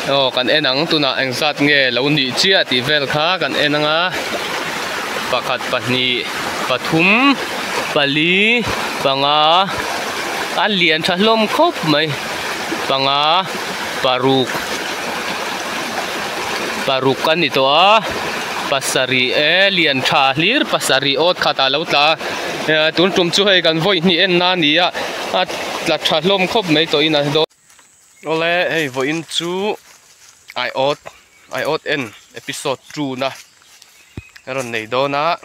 kan enang tuna engsat nge lo ni chia ti vel kha kan enanga pakhat pahni pathum pali panga alian thalom khop mai panga paruk kan ito pasari lian tha hlir pasari ot khata lo ta tun tum chu hei kan voi ni en na ni a la thalom khop mai to ina do ole hei voin chu I ought en episode 2 na ron nei do na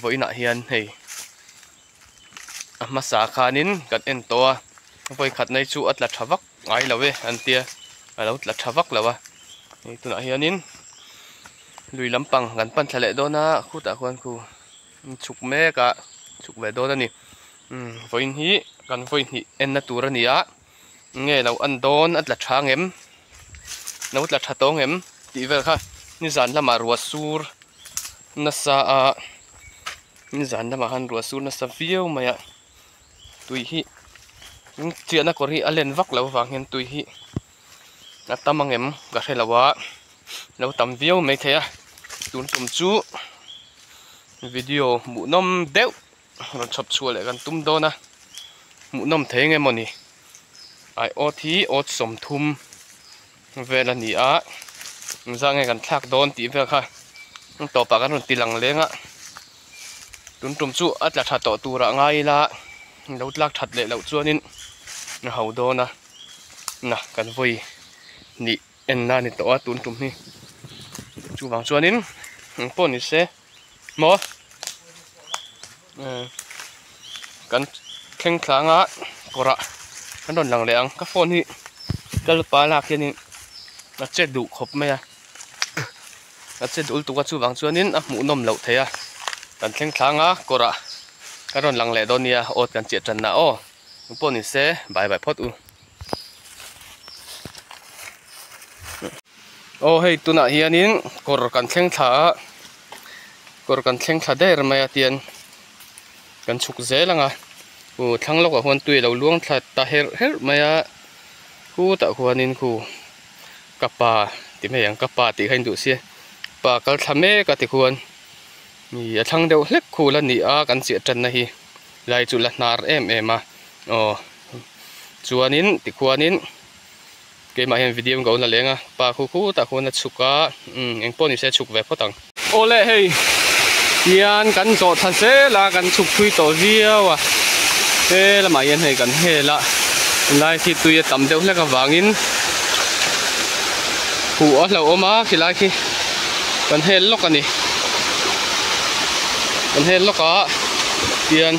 voina hian hei masa khanin kan en to voi khat nei chu atla thawak ngai lawe an tia alo tla thawak lawa ei tuna hianin lui lampang kan pan thale do na khuta khuan khu chuk me ka chuk ve do na ni voin hi kan voin hi en na tur ania nge lo an don atla thangem no tla thatongem ti vel kha ni zan lama ruwa sur na sa a ni zan lama han ruwa sur na sa viau maya tui hi chiana kor hi alen vak lo wang hen tui hi atamangem ga khelawa lo tam viau mai thea tun tum chu video mu nom deu ron chop chule kan tum do na mu nom thenge moni ai ot hi ot som thum vela ni a zange kan thak don ti vel kha to pa kan tilang lenga tun tum chu atla tha to tura ngai la lo tlak that le lo chuanin na ho do na kan voi ni en na ni to tun tum ni chu wang chuanin pon ni se mo kan kheng thlanga kora kan don lang le ang ka phone hi kal pa la khianin na che du khop mai a na che dul tu ka chu wang chuanin a mu nom lo theya kan kheng thlanga kora karon lang le donia ot kan che chan na o pon ni se bye bye phot u o hei tuna hianin kor kan thleng thla der mai atian kan chuk zelanga u thlang lo ka hon tui lo luang thla ta her maya ku ta huanin ku kapa ti me yang kapa ti hain du sia pa kal thame ka ti huan ni a thlang deuh hlek khula ni a kan che chan na hi lai chu la nar em a o chuanin ti khuanin ke ma hian video go na lenga pa khu ta khona chuka eng pon ni se chuk ve photang ole hei hian kan zo tha se la kan chuk thui to ziawa e la ma hian hei kan he la lai thi tui tam deuh hlek a wangin hu a hlo oma khilai khi kan hel lok ani kan hel loka hian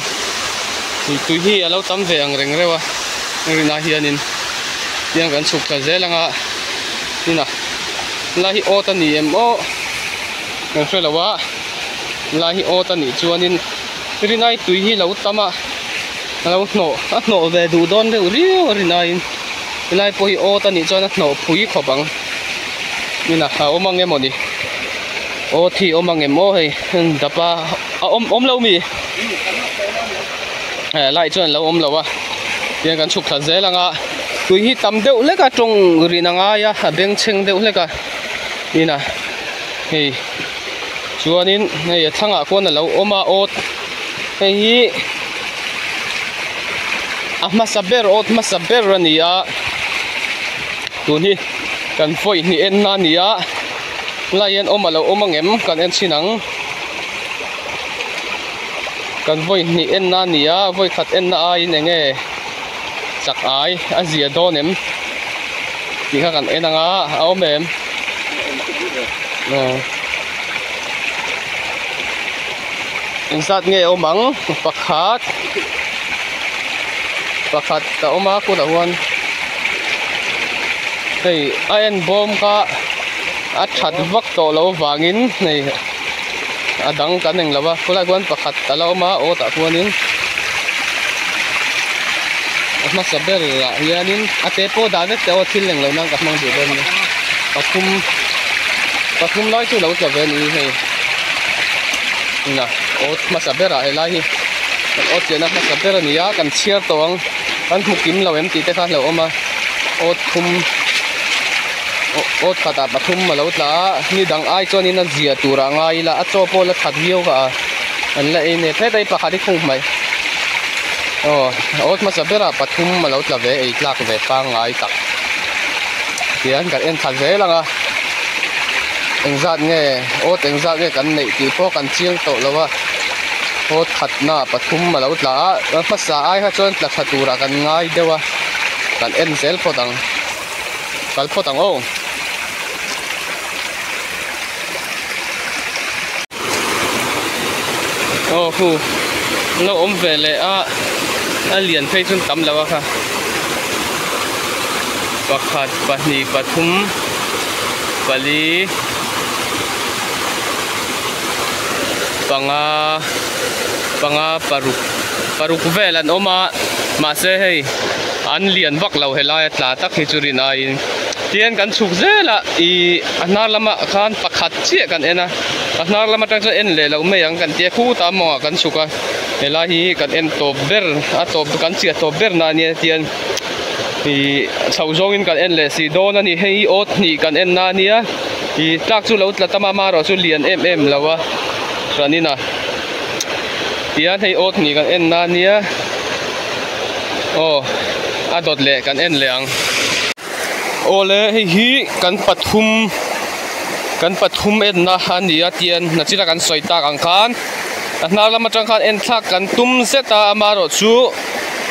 ni tui hi alo tam ve ang reng rewa rina hianin tiang kan chuk tha zelanga nina lai o ta ni em o nang hrelawa lai o ta ni chuanin rinai tui hi lo tama alo no ve du don de uri rinain lai po hi o ta ni chuan no phui khopang nina ha omang emoni o thi omang emo hei dapa om lo mi lại chuan lo om lo wa tiang kan chuk tha zelanga tui hi tam deuh leka tong rinanga ya beng cheng deuh leka ina hei chuanin hei thanga kon lo oma ot hei masaber ania tuni kan foi ni en na nia laien oma lo omangem kan en sinang kan voi ni en na nia voi khat en na ai nenge chak ai azia donem ti kha kan enanga aomem insat nge omang pakhat ta oma ku da huan hei iron bomb ka a that vak to lo wangin nei adang kan eng lawa kulai gon pakhat talo ma o ta huanin masaber la hianin ate po da ve te o thil leng lo nang ka mang du ben pathum lai chu lo tla ve ni hei na o masaber a lai hi o chena masaber ni ya kan chiar tawang kan mukim lo em ti te kha lo oma o thum ot khata pathum malo tla ni dang ai chonin an zia tura ngai la a cho pol a that hiu ka an la ine the dai pakhari khung mai ot ma sabera pathum malo tla ve ei tlak ve pa ngai tak tian kan en that ve langa engzat nge ot engzat nge kan nei ti po kan chiang to lawa ot khatna pathum malo tla a phasa ai ha chon tla thatura kan ngai dewa kan en zel podang kal podang o hu lo om ve le a lian phei chun tam lawa kha pakhat pahni pathum pali panga paruk velan oma ma se hei an lian vak lo helai tla tak hi churin a in tian kan chuk zela I anar lama khan pakhat chi kan ena anar lama tang en le lo me yang kan tia khu ta mo kan suka hela hi kan en top ber a top kan chi top ber na ni tian I chau zong in kan en le si don ani hei ot ni kan en na nia I tak chu lo tla tama ma ro chu lian em lawa ranina tian hei ot ni kan en na nia a dot le kan en leang ole hi kan pathum en na ania tian na chira kan soita kan khan na lama tang khan en thak kan tum seta amaro chu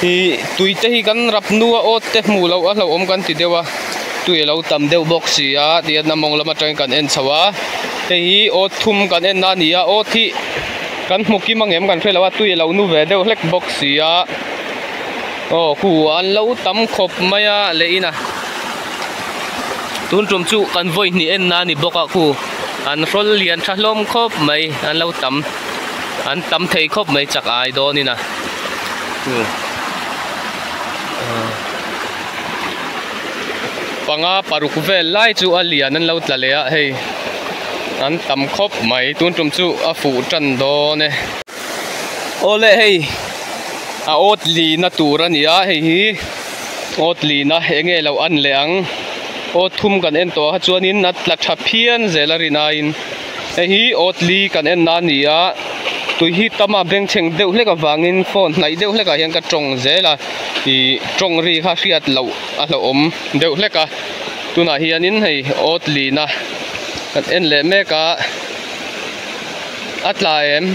hi tuite hi kan rap nuwa ot te mu lo a lo om kan ti dewa tui lo tam deu box sia tian na mong lama tang kan en chawa hi ot thum kan en na nia ot hi kan muki mangem kan phelawa tui lo nu ve deu hlek box sia khu an lo tam khop maya le ina tun trum chu kan voi ni en na ni boka khu an rol lian thalom khop mai an lo tam thei khop mai chak ai do ni na panga paruk vel lai chu alian an lo tla le a hei an tam khop mai tun trum chu a fu tan do ne ole hei a ot li na tura ni a hei hi ot li na enge lo an leang ot thum kan en to ha chuanin nat la thaphian zelarina in hi ot li kan en na ni a tui hi tama beng cheng deuh hleka wangin phone nai deuh hleka hian ka tong zela I tong ri kha hriat lo a lo om deuh hleka tuna hianin hei ot li na kan en le meka atla em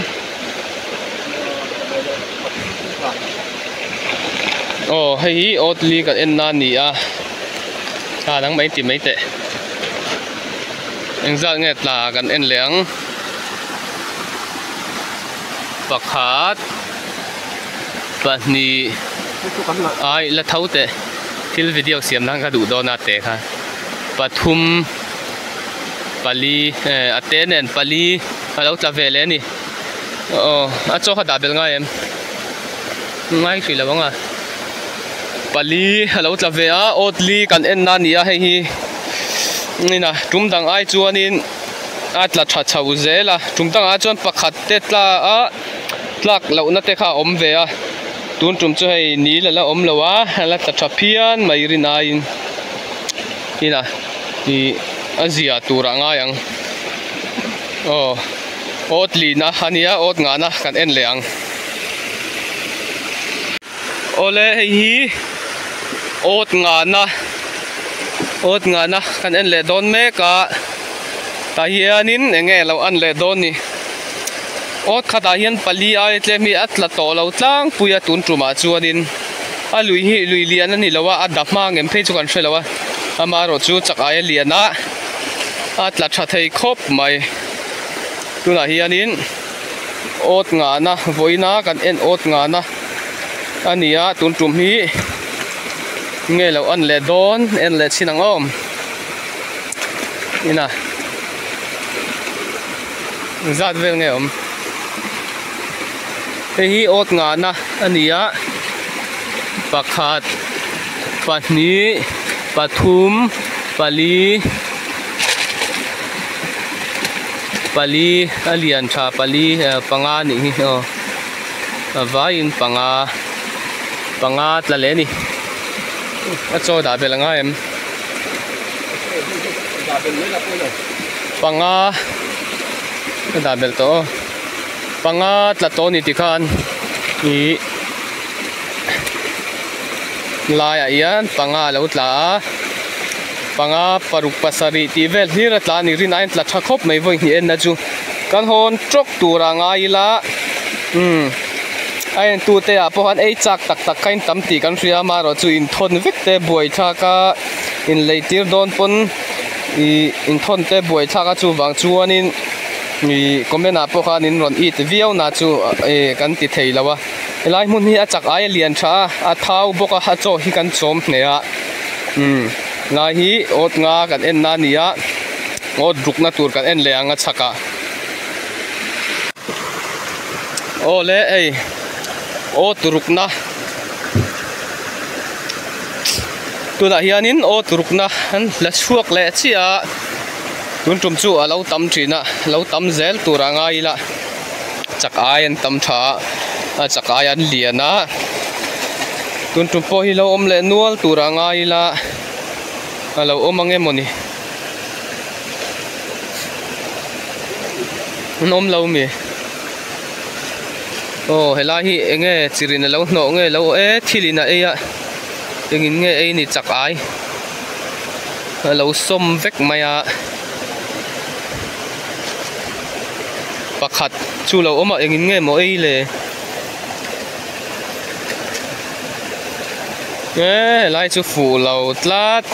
hei ot li kan en na ni a nang mấy tìm mấy tệ anh ra nghe là gần en leang pakhat pahni ai la thau te til video siam nang ka du do na te kha pathum pali atenen pali alo tla vele ni a cho kha da bel nga em ngai khi lawanga pali alo tla ve a otli kan en na ni a hei hi ni na tum dang ai chuanin atla tha chau zela tum dang a chuan pakhat te tla a tlak lo na te kha om ve a tun tum chu hei ni la om lowa la ta tha phian mai rin a in ina ni azia tura nga yang otli na hania ot nga na kan en leang ole hei hi ot nga na kan en le don me ka ta hianin enge lo an le don ni ot khata hian pali ai tle mi atla to lo tlang puya tun truma chuanin a lui lian ani lowa a da ma ngem phei chu kan hrelowa ama ro chu chak ai liana atla tha thei khop mai tuna hianin ot nga na voina kan en ot nga na ania tun trum hi nge lo an le don en le chinang om ina zat vel nge om hi ot nga na ania pakhat pahni pathum pali alian tha pali panga ni hi vain panga tla le ni a cho da bel nga em panga double to panga tlato ni tikhan i lai aian panga lo tla panga paruk pasari ti vel ni ra tla ni rin ain tla thakop mai voi ni en na chu kan hon trok tura nga ila ain tu te a pohan ei chak tak tak kain tamti kan ria ma ro chu in thon vek te buai tha ka in leitir don pon i in thon te buai tha ka chu wang chuanin mi komena pohan in ron it viau na chu e kan ti thei lawa elai mun hi a chak ai lian tha a thau boka ha cho hi kan chom hneya nga hi ot nga kan en na nia ot rukna tur kan en leanga chaka ole ei ot rukna tuna hianin ot rukna an la suak le chia tun tum chu alo tam thina lo tam zel turanga ila chak ai an tam tha a chak ai an liana tun tum po hi lo om le nual turanga ila alo omange moni nom lo mi oh hela hi enge chirin lo no nge lo e thilina e ya engin nge e ni chak ai lo som vek maya pakhat chu lo oma engin nge mo e le lai chu fu lo tlat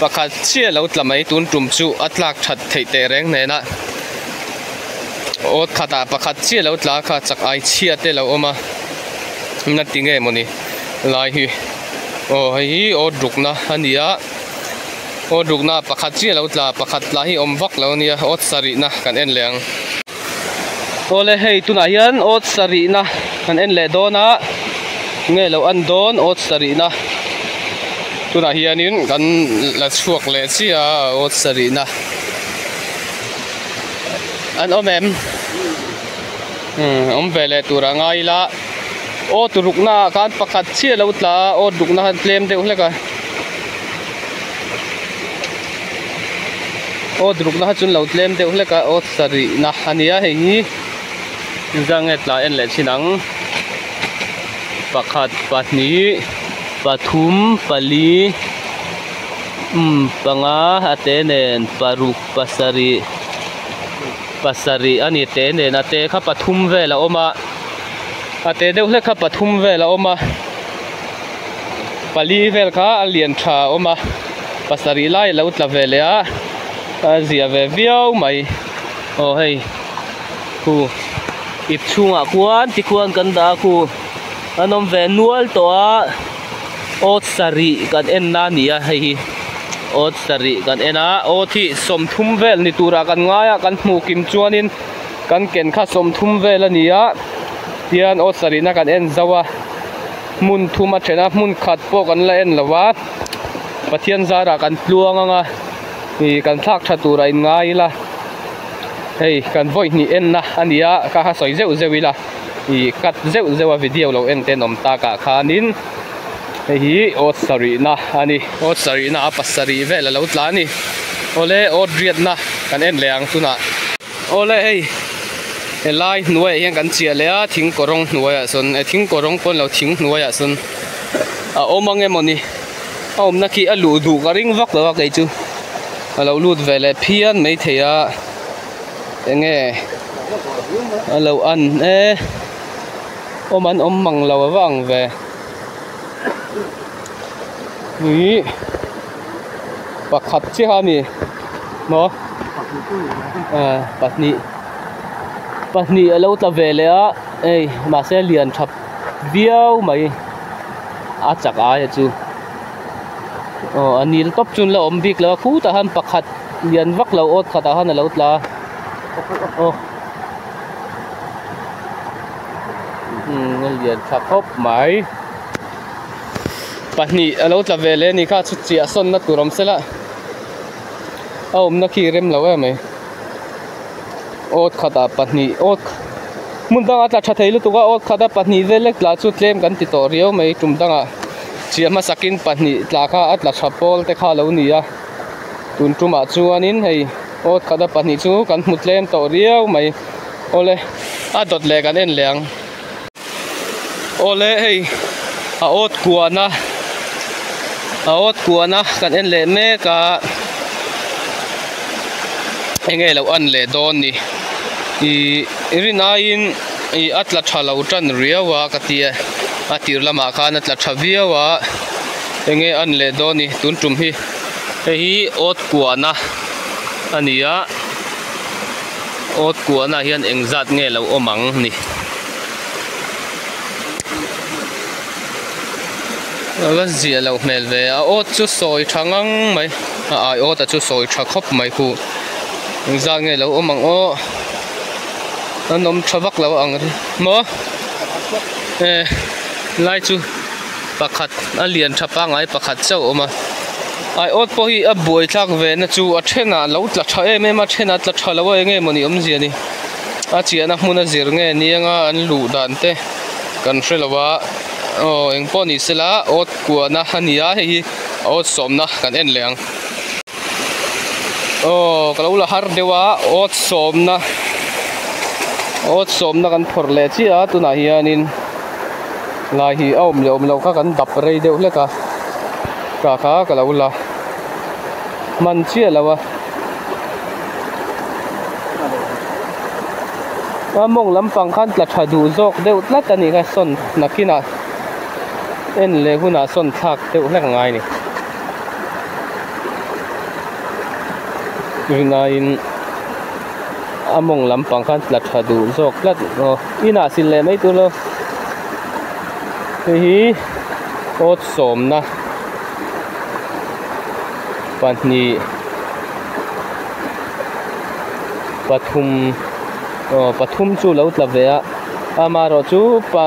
pakhat chia lo tlamai tun tum chu atlak that thei te reng ne na ot khata pakhat chia lo tla kha chak ai chia te lo oma na tinge moni lai hi o hi o dukna ania o dukna pakhat chia lo tla pakhat la hi om vak lo nia ot sari na kan en leng ole hei tuna hian ot sari na kan en le dona nge lo an don ot sari na tuna hianin kan la chuak le chia ot sari na an omem om vele turanga ila o turukna kan pakhat chia lo tla o dukna han tlem de uleka o drukna chun lo tlem de uleka o sari na hania hei janget la en le chinang pakhat pahni pathum pali panga atenen paruk pasari ani te ne na te kha pathum vela oma ate deuh le kha pathum vela oma pali vel kha alian tha oma pasari lai lo tla vele a zia ve viau mai o hei ku ip chunga kwan ti kwan kan da ku anom ve nual to a ot sari kan en na nia hei ot sari kan ena o thi som thum vel ni tura kan ngaya kan hmu kim chuanin kan ken kha som thum vel ania hian ot sari na kan en zawa mun thuma thena mun khat po kan la en lawa pathian zara kan tluang anga ni kan thak tha tura in ngai la hei kan voi ni en na ania ka ha soi zeu zewila i kat zeu zewa video lo en ten om ta ka khanin hi ot sari na ani ot sari na pasari vela lo tlani ole ot riat na kan en leang tuna ole hei elai nuai hian kan chia le a thing korong nuai a son e thing korong pon lo thing nuai a son a omange moni a omna ki alu du ka ring vak lo ka chu alo lut vele phian mai theya enge alo an e oman om mang lo wang ve ni pakhat chi ha ni mo pahni alo ta vele a ei ma se lian thap viau mai a chak a chu anil top chun la om bik la khu ta han pakhat lian vak lo ot khata han alo tla lian thap hop mai pahni alo tla vele ni kha chu chia son na turam sela om na khi rem lo mai ot khata pahni ot mundang atla tha theilu tuga ot khata pahni vele tla chu tlem kan ti to riau mai tumdanga chiama sakin pahni tla kha atla thapol te kha lo nia tun tuma chuanin hei ot khada pahnih chu kan hmu tlem tawh riau mai ole a dot le kan en leng ole hei a ot kuana kan en le meka enge lo an le don ni irinain I atla thalo tan riawa katia atir lama khan atla thaviawa enge an le doni tun tum hi ot kuana ania ot kuana hian engzat nge lo omang ni awas zia lo mel ve a ot chu soi thangang mai ai ot chu soi tha khop mai khu engzat nge lo omang o anom thavak lo ang ri mo lai chu pakhat alian thapa ngai pakhat chau oma ai ot po hi a buai thak ve na chu a thena lo tla tha em em a thena tla tha lo nge moni om zia ni a chiana hmuna zir nge nianga an lu dan te kan hrelawa o eng po ni sela ot kuana hania hi ot somna kan en leng o kalo la har dewa ot somna kan phor le chi a tuna hianin lai hi om lo ka kan dap rei deuh leka ka kalo la man chia lawa among lampang khan tla thadu jok deuh tlat ani ka son nakina en le huna son thak deuh lek ngai ni rinain among lampang khan tla thadu jok tlat ina sin le mai tu lo hi ot somna pahni pathum chu lo tla ve a amaro chu pa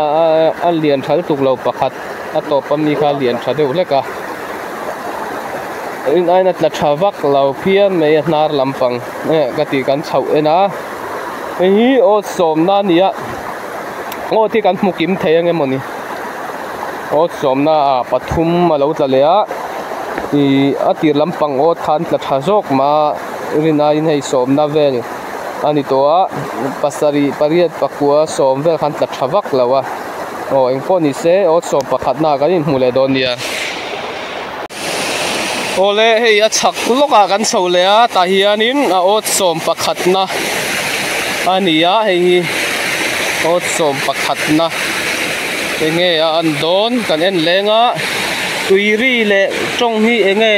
alian thal tuk lo pakhat ato pami kha lian tha deuh leka in aina tla thawak lo phian me nar lampang kati kan chau ena hi ot somna nia o ti kan hmukim theyang emoni ot somna pathum lo tla le a atir lampang ot khan tla thazok ma rinain hei somna vel ani toa pasari pariat pakua som vel khan tla thawak lawa o engpo ni se ot som pakhat na kan in hmule don nia ole hei a chak loka kan chole a ta hianin a ot som pakhat na ania hei ot som pakhat na enge an don kan en lenga tuiri le tong hi enge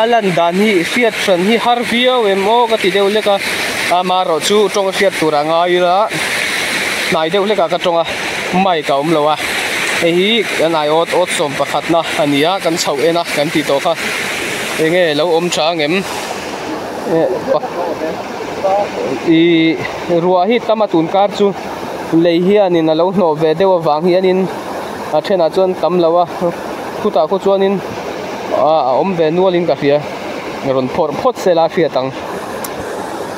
alan dan hi fiat tran hi har vio emo ka ti deu leka amaro chu tong fiat turanga ira nai deu leka ka tonga mai ka umlowa hi anai ot som pakhat na ania kan chau ena kan ti to kha enge lo om thang em ruwa hi tamatun kar chu lei hianin alo hno ve dewa wang hianin a thena chuan tam lawa khuta khu chuanin a om ve nualin ka hria ron phot sela hria tang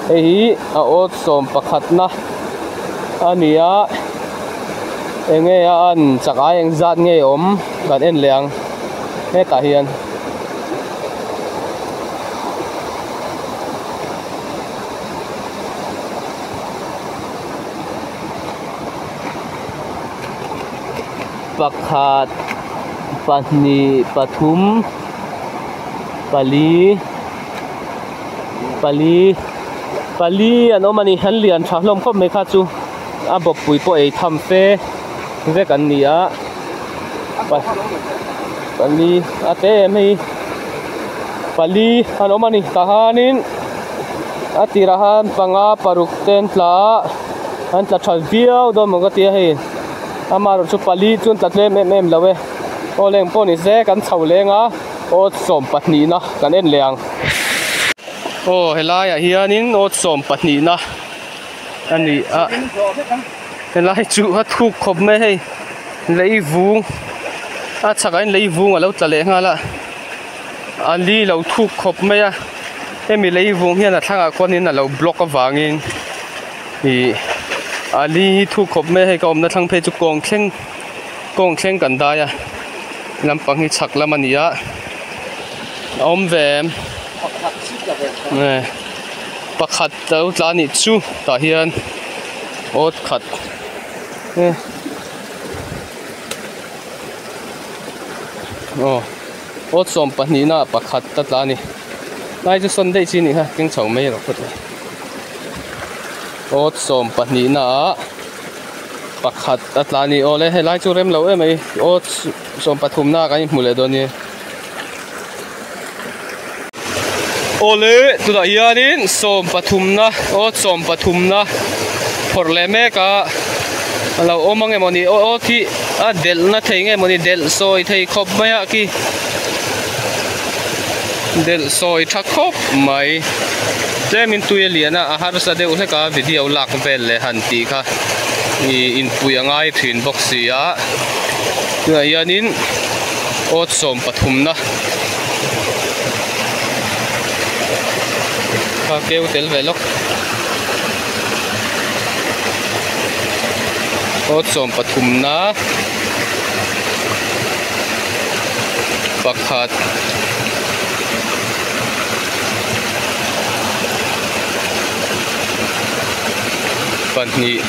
hi a ot som pakhat na ania enge an chakai eng zat nge om kan en leang he ta hian pakhat pahni pathum pali an omani han lian thahlom khop me kha chu a bop pui po ei tham fe ve kan nia pali ate mai pali an omani tahanin atirahan panga paruk ten tla an tla thal viau do mogati he amaro chu pali chun tatle mem lawe oleng poni se kan chho lenga ot som pahni na kan en leang o helai hianin ot som pahni na ani a helai chu ha thuk khop me hei lei vung a chakain lei vung alo tlale ngala ali lo thuk khop me a emi lei vung hian a thanga konin alo block awangin hi ali thu khop me he kom na thang phe chu kong thleng kan da ya lampang hi chak lamania om ve nè bạc khát đâu lá nị chu ta hiền ốt khát nè ốt xôm bát nị na bạc khát tất lá nị nay cho xuân đây chi nị ha tiếng chầu mấy rồi ốt xôm bát nị na bạc khát tất lá nị ô lê hay lại cho em lâu em ấy ốt xôm bát thum na cái mùi lệ đó nè ole tu da hianin som pathumna o som pathumna forleme ka alo omang emoni o thi a del na theinge moni del soi thei khop maya ki del soi thak khop mai temin tueliana a har sa de ule ka video lak vel le han ti kha i in puyangai thin boxia tu da hianin o som pathumna kêu tel về lúc ốt xôm pathumna pakhat pahnih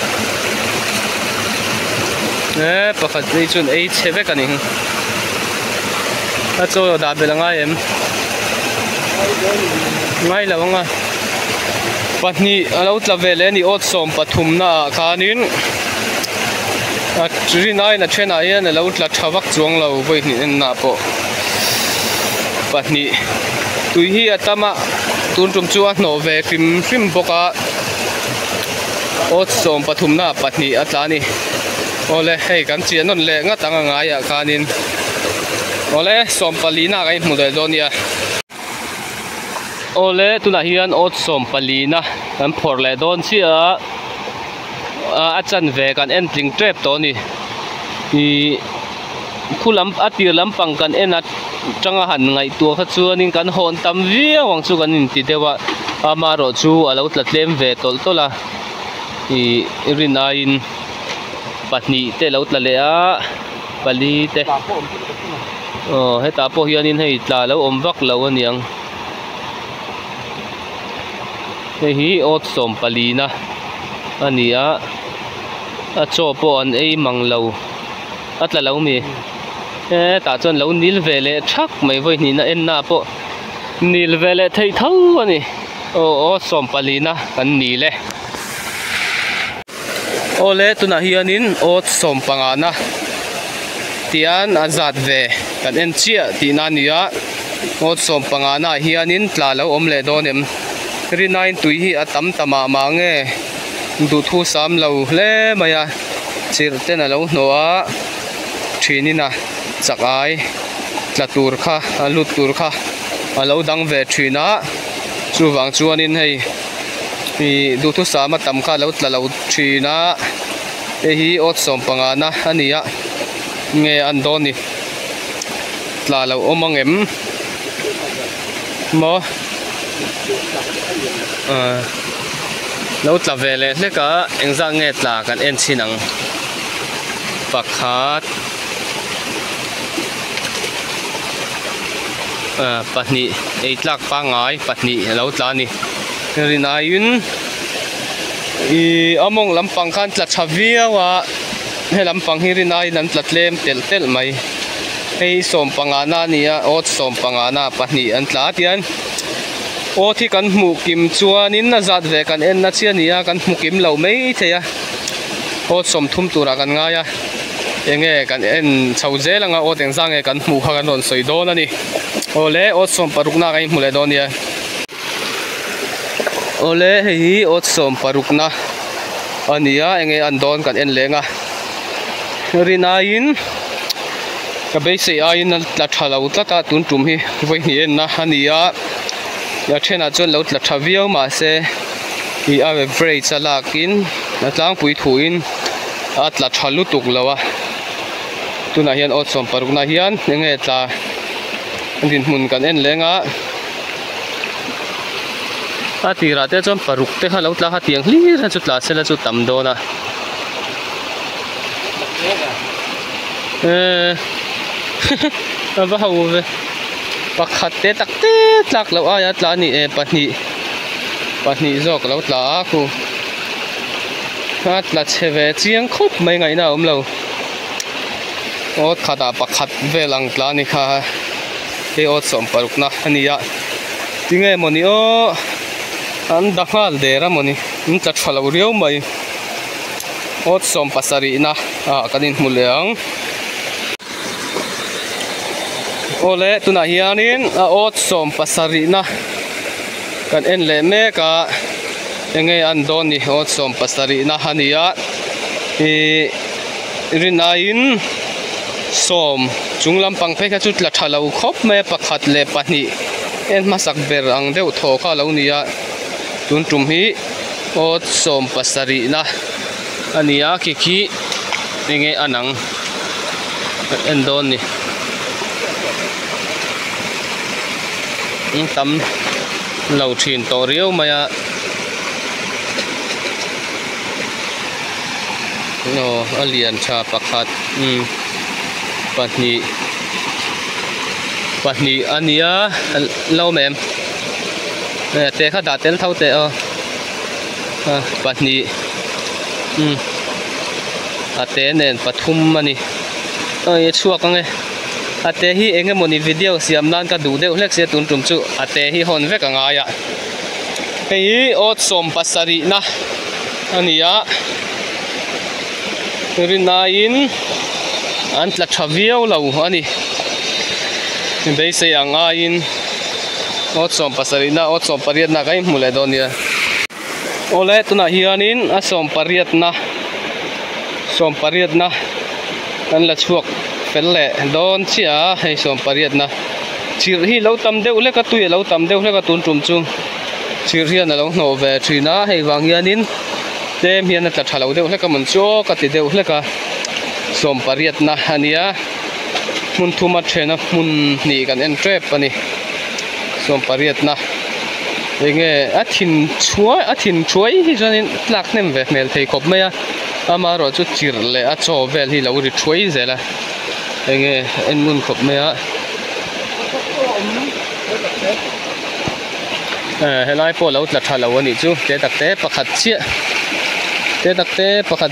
pakhat ni chun ei chheve kani a chaw da belanga em ngay là vâng à pahnih alo tlavele ni ot som pathumna khanin rinai na thena hian alo tla thawak chuang lo voi ni na po pahnih tui hi atama tun tum chu a hno ve hrim boka ot som pathumna pahnih atlani ole hei kan chian non le nga tanga nga ya khanin ole som palina kai hmudai donia ole tuna hian ot som palina kan phorle don chia a chan ve kan entling trap to ni i khulam atir lampang kan enat tanga han ngai tu kha chuanin kan hon tam via wang chu kan in ti dewa amaro chu alo tlatlem ve tol tola i rinain pahnih te lo tlale a pali te heta po hianin hei tla lo om vak lo aniang hi ot som palina ania a chaw po an ei mang lo atla lo mi ta chon lo nil vele thak mai voi ni na en na po nil vele thei tho ani o som palina kan ni le ole tuna hianin ot som pangana tian azat ve kan en chia ti na nia ot som pangana hianin tla lo om le donem rinain tui hi atam tama mange du thu sam lo hle maya chir ten alo hnoa thinina chakai tlatur kha alut tur kha alo dang ve thina chuwang chuanin hei i du thu sam atam kha lo tla lo thina hi ot som pangana ania nge an doni tla lo omangem mo lâu tla về lệ cả anh ra nghe tla kan en chinang pakhat pahnih ei tlak pa ngai pahnih lâu tla ni rinayun i among lampang kan tla thavia wa he lampang hi rinai nan tlatlem tel tel mai ei som pangana nia ot som pangana pahnih an tla tian o thi kan hmu kim chuanin na zat ve kan en na chiania kan hmu kim lo mai theya o som thum tura kan ngaya enge kan en chhoje langa o teng sang e kan hmu kha kan ron soi don ani ole o som parukna kai hmu le donia ole hi o som parukna ania enge an don kan en lenga rinain ka be se ain la thala utata tun tum hi voi ni en na ania ya thena chon lo tla thaviau ma se i ave vrei chalakin natlang pui thuin atla thalu tuk lawa tuna hian ot som parukna hian nge tla din mun kan en lenga atira te chon paruk te kha lo tla kha tiang hli ra chu tla sela chu tam dona aba hau ve pakhat te tak te tlak lo aya tla ni e pahnih zawk lo tla a khu ha tla cheve chiang khop mai ngai na om lo ot khata pakhat velang tla ni kha he ot som paruk na ania tinge moni o an dangal dera moni tla thalo riau mai ot som pasari na kanin muleang ole tuna hianin ot som pasari na kan en le me ka enge an don ni ot som pasari na hania rinain som chunglam pang phe kha chu tla thalo khop me pakhat le pani en masak ber ang deuh tho kha lo nia tun tum hi ot som pasari na ania ki enge anang en don ni tam lâu thuyền tổ riêu mà nó liền cha pakhat pahnih ania lâu mềm te kha da tel thau te pahnih ate nen pathum ani chuak ange ate hi enge moni video siam nan ka du deuh hlek se tun tum chu ate hi hon vek anga ya hei ot som pasari na ania rinain an tla thaviau lo ani bei se anga in ot som pasari na ot som pariat na kai mule donia ole tuna hianin a som pariat na an la chuak felle don chia hei som pariat na chir hi lo tam deuh le ka tui lo tam deuh le ka tun tum chu chir hian lo no ve thina hei wang hianin tem hian ta thalo deuh le ka mun cho ka ti deuh le ka som pariat na ania mun thuma thena mun ni kan en trap ani som pariat na enge athin chuai hi janin tlak nem ve mel thei khop maya ama ro chu chir le a cho vel hi lo ri thui zela enge en mun khop maya helai po lo tla thalo ani chu te takte pakhat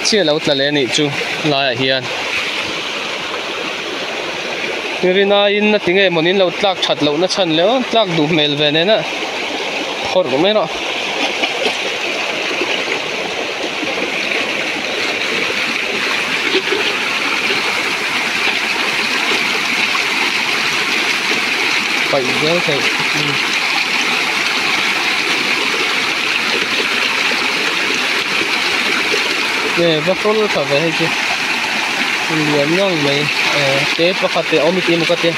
chia lo tla le ni chu la hian rina in na tinge monin lo tlak that lo na chan le tlak du mel ve ne na khor ko me no phải dễ thì nè bác có lúc về hay chưa liền nhau mày thế bác phát tiền ôm tiền một cái tiền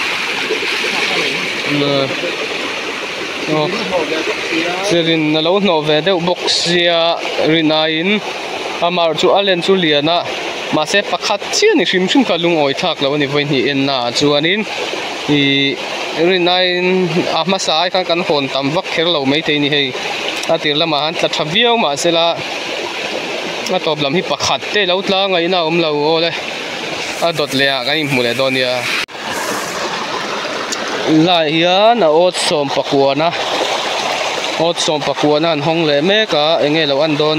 Serin na lo no ve deuh bok sia rinain amar chu alen chu liana ma se pakhat chian ni hrim hrim ka lung oi thak lo ni voin hi en na chuanin i rinain ama sai kan hon tam vak kher lo mai te ni hei atir lama han tla thaviau ma sela a top lam hi pakhat te lo tla ngai na lo ole a dot le a kan mule donia la hian na ot som pakuana an hong le me ka enge lo an don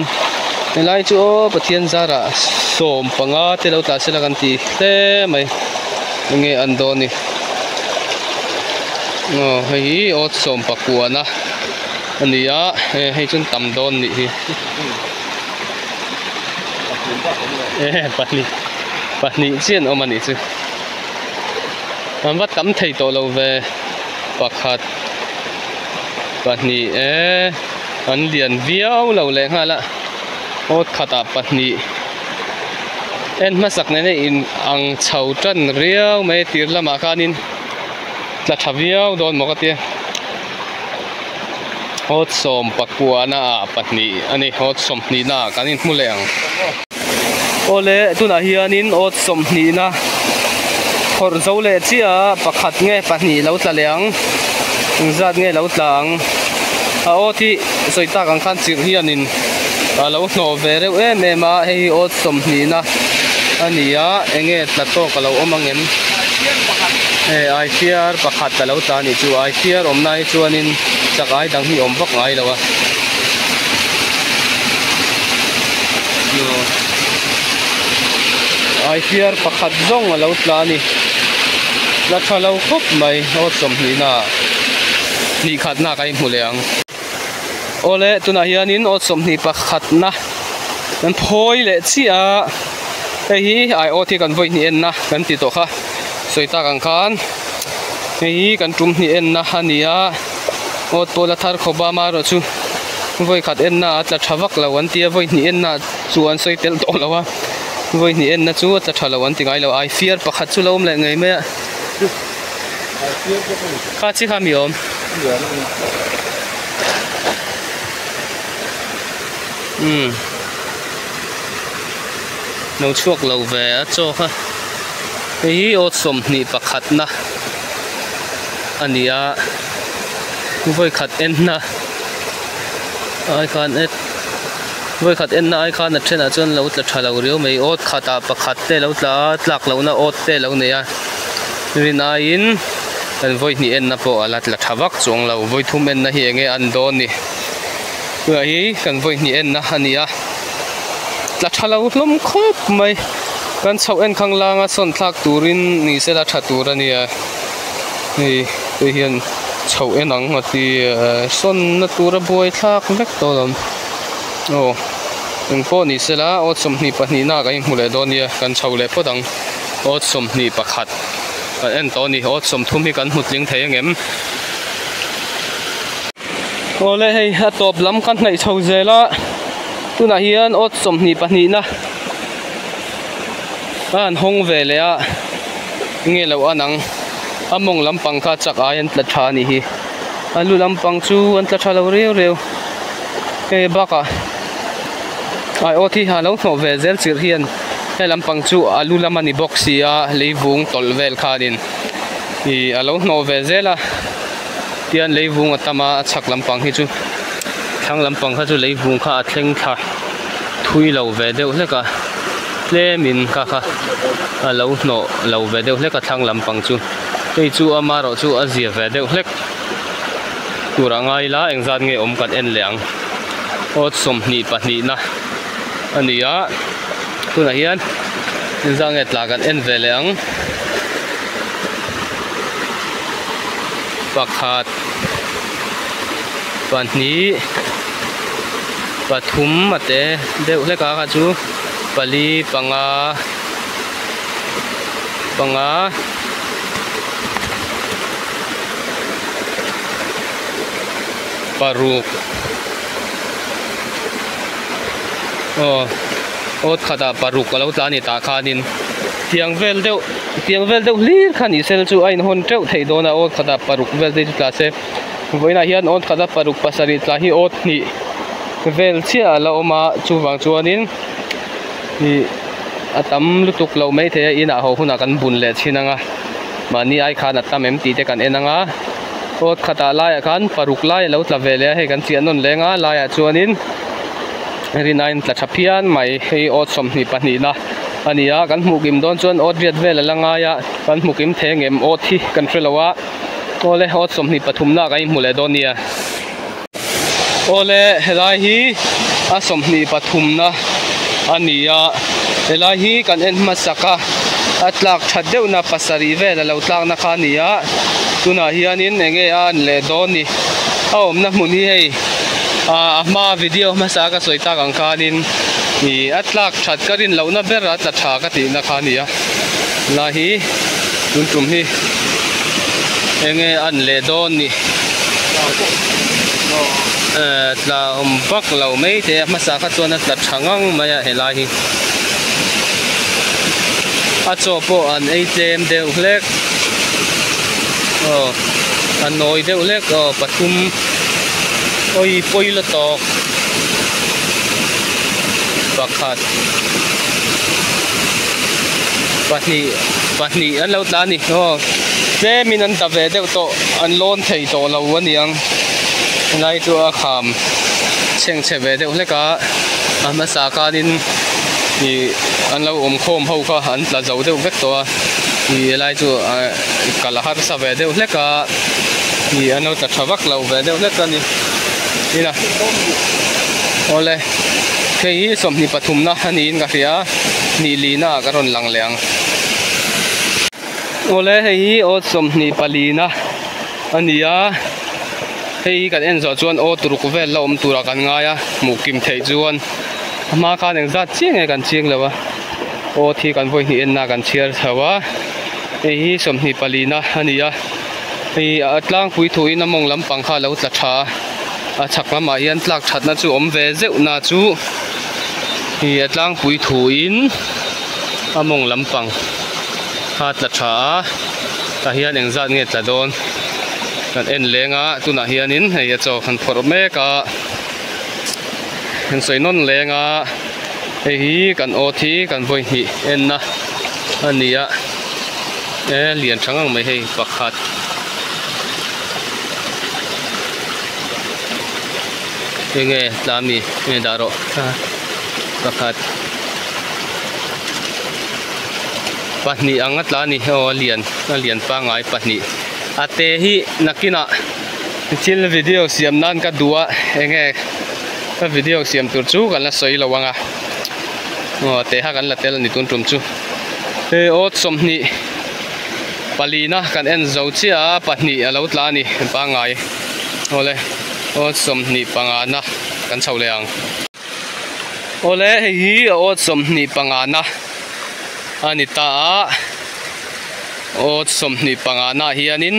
lai chu pathian zara som panga te lo ta sela kan ti te mai enge an don ni hei ot som pakuana ania hei chun tam don ni hi pahni chian omani chu wat tam thei to lo ve pakhat pahni an lian viau lo le hala ot khata pahni en masak ne in ang chau tan riau me tir lama khanin tla thaviau don mo ka ti ot som pakuana pahni ani ot som ni na kanin muleng ole tuna hianin ot som ni na khor zo le chia pakhat nge pahni lo tla leang zat nge lo tlang a oti soita kan khan chir hianin a lo no ve reu me ma hei ot som ni na ania enge tla to ka lo omangem ICR pakhat ta lo ta ni chu ICR om nai chuanin chakai dang hi om vak ngai lawa ICR pakhat zong lo tla ni la thalo khop mai ho som ni na ni khat na kai muleang ole tuna hianin o som ni pakhat na nan phoi le chia hi ai o thi kan voi ni en na kan ti to kha soita kan khan hi kan tum ni en na hania ot pola thar khoba ma ro chu voi khat en na atla thawak lawan tia voi ni en na chuan soitel to lawa voi ni en na chu atla thalawan ti ngai lo ai fear pakhat chu lom le ngai me kha chi kha mi om nấu chuộc lẩu về cho ha cái ớt sôm nị pakhat na anh ya với khát en na ai khan et với khát en na ai khan trên ở trên lẩu là thà lẩu riêu mấy ớt khát à pakhat te lẩu là tlak lẩu na ớt te lẩu này à vì nain anh với ni en na po alat là thawak chuang lẩu với thum en na hi nghe anh đón ni vậy cần với ni en na anh ya la thalo hlom khop mai kan chho en khang langa son thlak turin ni se la thatura nia ni te hian chho en ang ati son na tura boi thlak vek to lam o eng po ni se la ot som ni pahni na kai hmule do nia kan chho le podang ot som ni pakhat en to ni ot som thum hi kan hmutling thei ngem ole hei atop lam kan nei chho zela tuna hian ot som ni pahni na an hong ve le a nge lo anang among lampang kha chak a yan tla tha ni hi alu lampang chu an tla tha lo reu reu ke baka ai othi ha lo no ve zel chir hian he lampang chu alu lamani boxia leivung tol vel kha din i alo no ve zela tian leivung atama chak lampang hi chu thang lampang kha chu leivung kha thleng tha thui lo ve deuh hleka tle min kha kha alo no lo ve deuh hleka thang lampang chu ei chu amaro chu azia ve deuh hlek turangai la engzat nge om kan en leang ot som ni pahni na ania tuna hian engzang et la kan en ve leang pakhat pahni pathum mate deuh hleka kha chu pali panga paruk ot khata paruk kalo tla ni ta khanin tiang vel deuh lir khani sel chu ain hon teu thei dona ot khata paruk vel de tla se voina hian ot khata paruk pasari tla hi ot ni vel chia la oma chuwang chuanin ni atam lutuk lo mai the ina ho huna kan bun le chinanga mani ai khan atam em ti te kan enanga ot khata lai khan paruk lai lo tla vele he kan chi anon lenga lai a chuanin rinain tla thapian mai hei ot som ni pani na ania kan mukim don chuan ot riat vel langa ya kan mukim thengem ot hi kan frelowa ole ot som ni pathum na kai mule donia ole helai hi a som ni pathum na ania helai hi kan en masaka atlak thadeu na pasari vel lo tlak na khania tuna hianin enge an le doni aom na muni hei ma video masaka soita kang khanin ni atlak that karin lo na ber atla tha ka ti na khania la hi tum hi enge an le doni tla bak lo mai te masaka chona tla thangang maya helai hi a chopo an ATM deuh hlek an noi deuh hlek pathum oi poilo tok pakhat pahni an lo tla ni te min an ta ve deuh to an lon thei to lo aniang ngai tu a kham cheng che ve deuh hleka masaka din ni an lo om khom ho kha an tla zo deuh vek to thì lại chu cả là hát sa về đều lek cả thì anh nó chặt vắc lâu về đều lek cả đi nè ole cái som ni pathum na hani in garia ni lina karon lang leng ole hei o som ni palina ania hei kan en zo chuan o tur ku vel lom tura kan ngaya mu kim thei chuan ma kha neng zat chiang e kan chiang lewa o thi kan voi ni en na kan chiar thawa hei som ni palina ania hei atlang pui thu in among lampang kha lo tla tha a chak lama hian tlak that na chu om ve zeu na chu hi atlang pui thu in among lampang kha tla tha ta hian eng zat nge tla don kan en lenga tuna hianin hei chaw khan phor me ka en soinon lenga hei kan o thi kan voi hi en na ania e lian thangang mai hei pakhat nghe lami nghe daro pakhat pahni angat lani o lian pa ngai pahni ate hi nakina chil video siam nan ka dua enge ka video siam tur chu kan la soi lawanga o te ha kan la tel ni tun tum chu e ot somni palina kan en zo chia pahni alo tlani pa ngai ole ot somni pangana kan chauleang ole hi ot somni pangana anita ot somni pangana hianin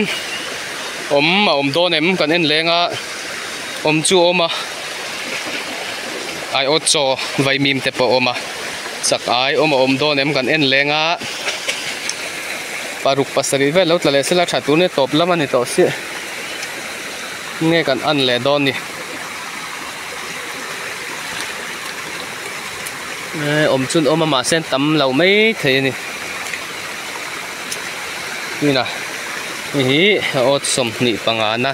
om donem kan en lenga om chu oma ai ot cho vai mim te po oma sak ai om donem kan en lenga paruk pasari ve lo tlale sela thatu ne top lama ni to si nghe kan an le don ni om chun om ma sen tam lo mấy thế ni nè hi ot som ni pangana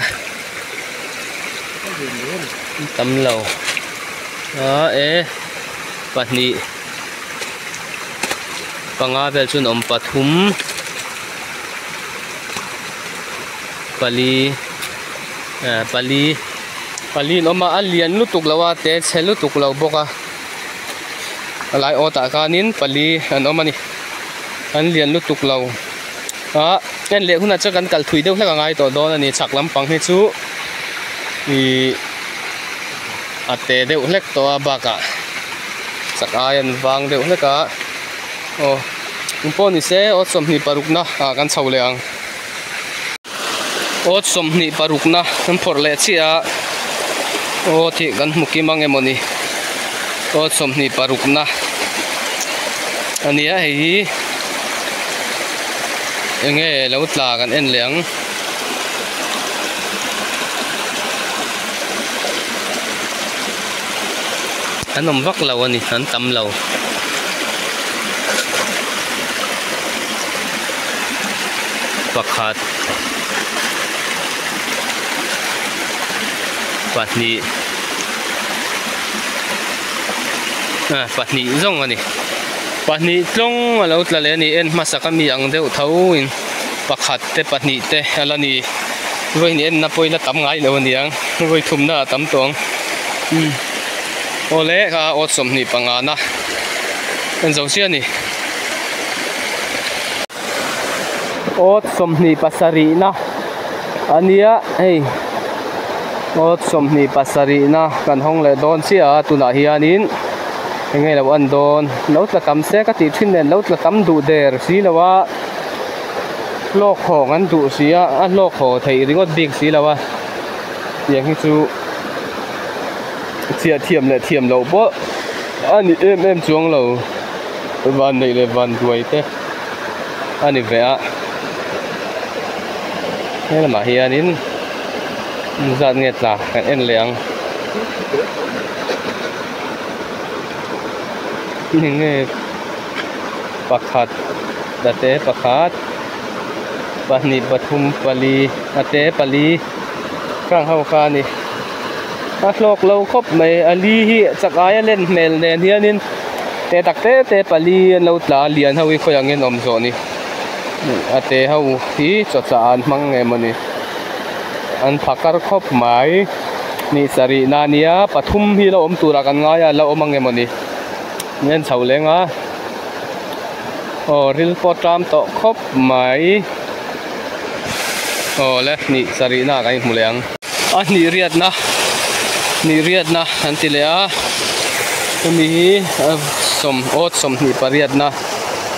tam lo e pahni panga vel chun om pathum pali pali no ma alian lutuk lawa te chelu tuk lo boka alai ota kanin pali an omani an lian lutuk lo en le huna chakan kal thui deuh hlaka ngai to don ani chak lampang hi chu i ate deuh hlek to abaka sak ayan wang deuh hleka o imponi se ot som ni parukna kan chauleang ot som ni parukna kan phor le chia o thi kan muki mang emoni ot som ni parukna ania hei enge lo tla kan en leng anom vak lo ani an tam lo pakhat pahni pahni zong ani pahni tlong alo tlale ni en masakami ang deuh tho in pakhat te pahni te alani voi ni en na poina tam ngai lo ni ang voi thum na tam tong ole ka ot som ni pangana en zo sia ni ot som ni pasari na ania hei ot som ni pasari na kan hong le don sia tuna hianin ngay là anh don nấu là cắm xe các chị chuyên nền nấu là cắm đủ đề xí là wa lô khổ ngắn đủ xí ăn lô khổ thấy đi ngót big xí là waอย่างที่chú chia thiểm lẩu bó anh em chuông lẩu van này là van đuôi thế anh vẽ thế là mà hiện đến ra nghe là cái em lẹng ini pakhat date pakhat pahni pathum pali ate pali kang hau kha ni ahlok lo khop mai ali hi chakaya len mel nen hianin te takte te pali lo tla lian hawi khoyang en om zo ni ate hau hi cho cha an mang nge mani an phakar khop mai ni sari na nia pathum hi lo om tura kan nga ya lo om nge mani nen chho lenga o ril potram to khop mai o le ni sari na kai muleng a ni riat na antilea mi som ot som ni pariat na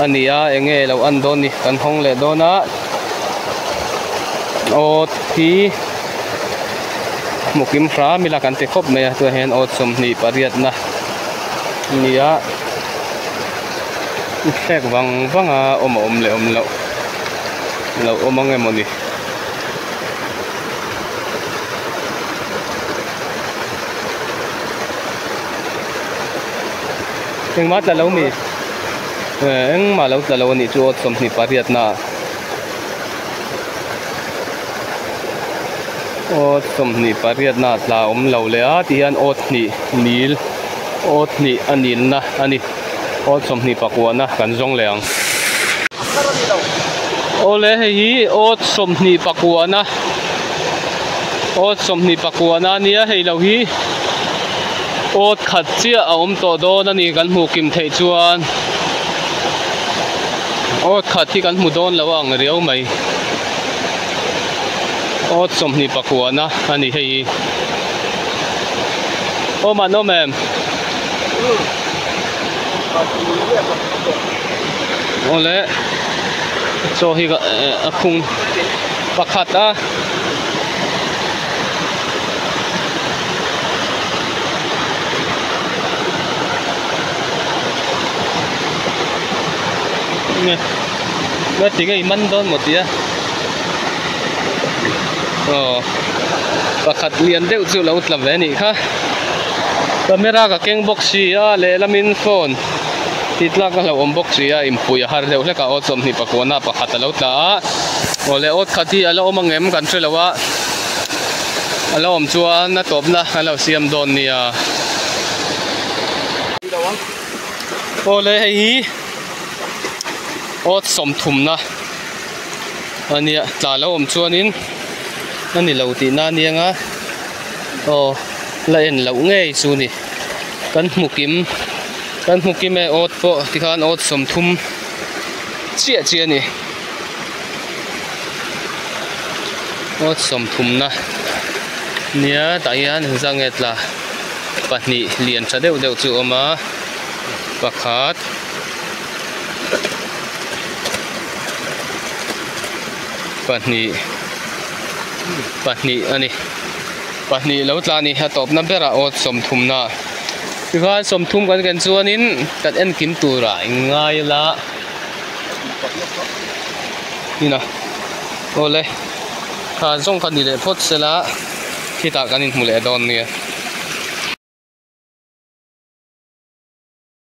ania enge lo an don ni kan hong le dona ot hi mukim fra mila kan te khop me to hen ot som ni pariat na nia sek wanga om le om lo omang emonieng mat la lo mi eng ma lo la lo ni chu ot som ni pariat na ot som ni pariat na tla om lo le a ti an ot ni nil ot ni anil na ani ot som ni pakwana kan zong leang ole hi ot som ni pakwana nia hei lo hi ot khat chia a om to do na ni kan mu kim thei chuan ot khat hi kan mu don lo ang riau mai ot som ni pakwana ani hei o man o mem ole so hi ga akhung pakhat a nó chỉ cái mắn đó một tí á và khát liền đều chịu lâu làm về nị ha camera cả keng boxi á lệ làm in phone tít lạc cái lâu boxi á im pui har đều là cả ốt som ni pakona pa khát lâu ta lệ ốt khát thì lâu mang em cần chơi lâu á lâu chua na top na lâu xiêm don ni à lệ hay ot som thum na ania tla lo om chuanin ani lo ti na nianga la en lo nge chu ni kan mukim e ot po ti khan ot som thum chia ni ot som thum na nia taian huzang etla pahni lian tha deuh chu oma pakhat pahni lo tla ni ha top number a ot som thum na tikhan som thum kan chuanin kat en kim tura ngai la ina ole kha zong khan ni le phot sela kita kanin mule don ni